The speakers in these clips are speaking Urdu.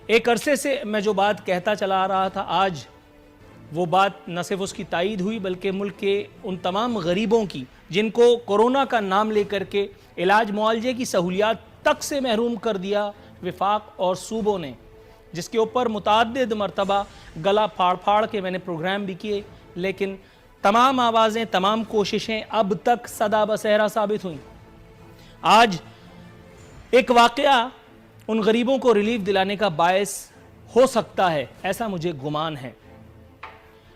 ایک عرصے سے میں جو بات کہتا چلا آ رہا تھا، آج وہ بات نہ صرف اس کی تائید ہوئی بلکہ ملک کے ان تمام غریبوں کی جن کو کورونا کا نام لے کر کے علاج معالجے کی سہولیات تک سے محروم کر دیا وفاق اور صوبوں نے، جس کے اوپر متعدد مرتبہ گلا پھاڑ پھاڑ کے میں نے پروگرام بھی کیے، لیکن تمام آوازیں، تمام کوششیں اب تک صدا بصیرہ ثابت ہوئیں۔ آج ایک واقعہ ان غریبوں کو ریلیف دلانے کا باعث ہو سکتا ہے، ایسا مجھے گمان ہے۔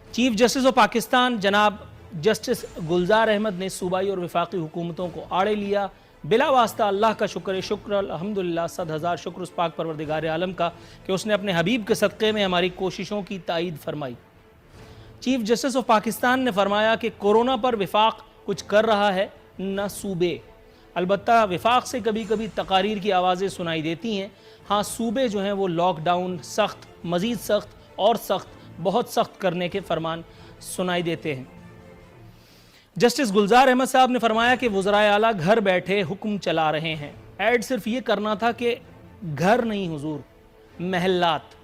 چیف جسٹس آف پاکستان جناب جسٹس گلزار احمد نے صوبائی اور وفاقی حکومتوں کو آڑے لیا، بلا واسطہ اللہ کا شکر الحمدللہ، 100,000 شکر اس پاک پروردگار عالم کا کہ اس نے اپنے حبیب کے صدقے میں ہماری کوششوں کی تائید فرمائی۔ چیف جسٹس آف پاکستان نے فرمایا کہ کورونا پر وفاق کچھ کر رہا ہے، نہ صوبے۔ البتہ وفاق سے کبھی کبھی تقاریر کی آوازیں سنائی دیتی ہیں، ہاں صوبے جو ہیں وہ لاک ڈاؤن سخت، مزید سخت اور سخت، بہت سخت کرنے کے فرمان سنائی دیتے ہیں۔ جسٹس گلزار احمد صاحب نے فرمایا کہ وزرائے اعلیٰ گھر بیٹھے حکم چلا رہے ہیں۔ ایڈ صرف یہ کرنا تھا کہ گھر نہیں حضور، محلات،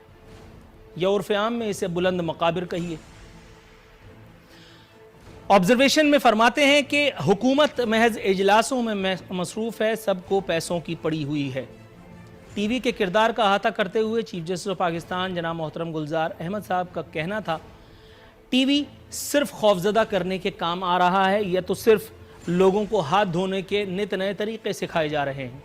یا عرف عام میں اسے بلند مقابر کہیے۔ آبزرویشن میں فرماتے ہیں کہ حکومت محض اجلاسوں میں مصروف ہے، سب کو پیسوں کی پڑی ہوئی ہے۔ ٹی وی کے کردار کا احاطہ کرتے ہوئے چیف جسٹس آف پاکستان جناب محترم گلزار احمد صاحب کا کہنا تھا، ٹی وی صرف خوفزدہ کرنے کے کام آ رہا ہے یا تو صرف لوگوں کو ہاتھ دھونے کے نت نئے طریقے سکھائے جا رہے ہیں۔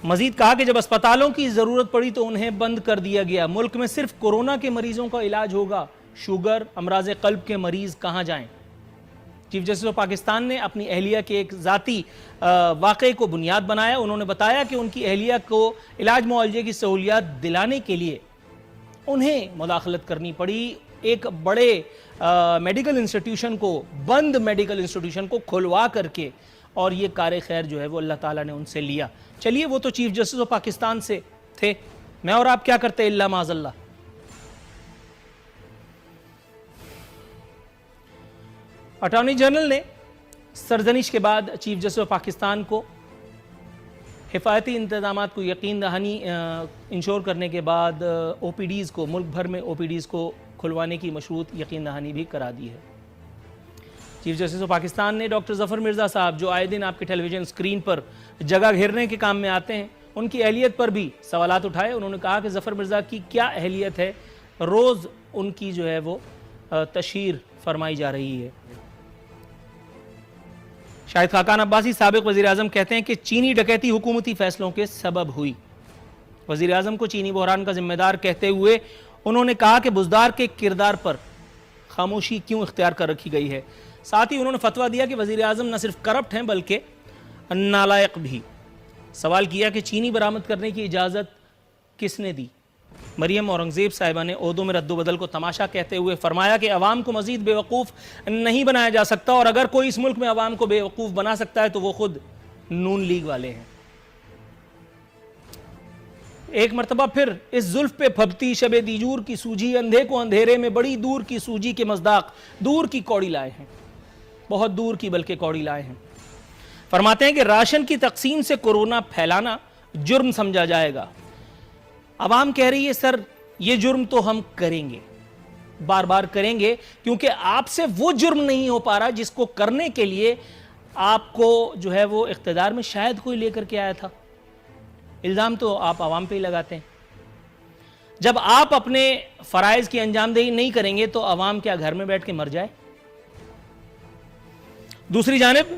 مزید کہا کہ جب اسپتالوں کی ضرورت پڑی تو انہیں بند کر دیا گیا۔ ملک میں صرف کورونا کے مریضوں کا علاج ہوگا، شوگر، امراض قلب کے مریض کہاں جائیں؟ چیف جسٹس آف پاکستان نے اپنی اہلیہ کے ایک ذاتی واقعے کو بنیاد بنایا۔ انہوں نے بتایا کہ ان کی اہلیہ کو علاج معالجے کی سہولیات دلانے کے لیے انہیں مداخلت کرنی پڑی، ایک بڑے میڈیکل انسٹیٹیوشن کو، بند میڈیکل انسٹیٹیوشن کو کھلوا کر کے، اور یہ کار خیر جو ہے وہ اللہ تعالیٰ نے ان سے لیا۔ چلیے وہ تو چیف جسٹس آف پاکستان سے تھے، میں اور آپ کیا کرتے اللہ معاذ اللہ۔ اٹارنی جنرل نے سرزنش کے بعد چیف جسٹس آف پاکستان کو حفاظتی انتظامات کو یقین دہانی انشور کرنے کے بعد او پی ڈیز کو، ملک بھر میں او پی ڈیز کو کھلوانے کی مشروط یقین دہانی بھی کرا دی ہے۔ چیف جسٹس آف پاکستان نے ڈاکٹر ظفر مرزا صاحب جو آئے دن آپ کے ٹیلی ویژن اسکرین پر جگہ گھیرنے کے کام میں آتے ہیں، ان کی اہلیت پر بھی سوالات اٹھائے۔ انہوں نے کہا کہ ظفر مرزا کی کیا اہلیت ہے، روز ان کی جو ہے وہ تشہیر فرمائی جا رہی ہے۔ شاہد خاقان عباسی سابق وزیراعظم کہتے ہیں کہ چینی ڈکیتی حکومتی فیصلوں کے سبب ہوئی۔ وزیراعظم کو چینی بحران کا ذمہ دار کہتے ہوئے انہوں نے کہا کہ بزدار کے کردار پر خاموشی کیوں اختیار کر رکھی گئی ہے۔ ساتھ ہی انہوں نے فتویٰ دیا کہ وزیراعظم نہ صرف کرپٹ ہیں بلکہ نالائق بھی۔ سوال کیا کہ چینی برآمد کرنے کی اجازت کس نے دی؟ مریم اورنگزیب صاحبہ نے عہدوں میں رد و بدل کو تماشا کہتے ہوئے فرمایا کہ عوام کو مزید بے وقوف نہیں بنایا جا سکتا، اور اگر کوئی اس ملک میں عوام کو بے وقوف بنا سکتا ہے تو وہ خود نون لیگ والے ہیں۔ ایک مرتبہ پھر اس زلف پہ پھبتی شب دیجور کی سوجی، اندھے کو اندھیرے میں بڑی دور کی سوجی کے مصداق دور کی کوڑی لائے ہیں، بہت دور کی بلکہ کوڑی لائے ہیں۔ فرماتے ہیں کہ راشن کی تقسیم سے کورونا پھیلانا جرم سمجھا جائے گا۔ عوام کہہ رہی ہے سر یہ جرم تو ہم کریں گے، بار بار کریں گے، کیونکہ آپ سے وہ جرم نہیں ہو پا رہا جس کو کرنے کے لیے آپ کو جو ہے وہ اقتدار میں شاید کوئی لے کر کے آیا تھا۔ الزام تو آپ عوام پہ ہی لگاتے ہیں۔ جب آپ اپنے فرائض کی انجام دہی نہیں کریں گے تو عوام کیا گھر میں بیٹھ کے مر جائے؟ دوسری جانب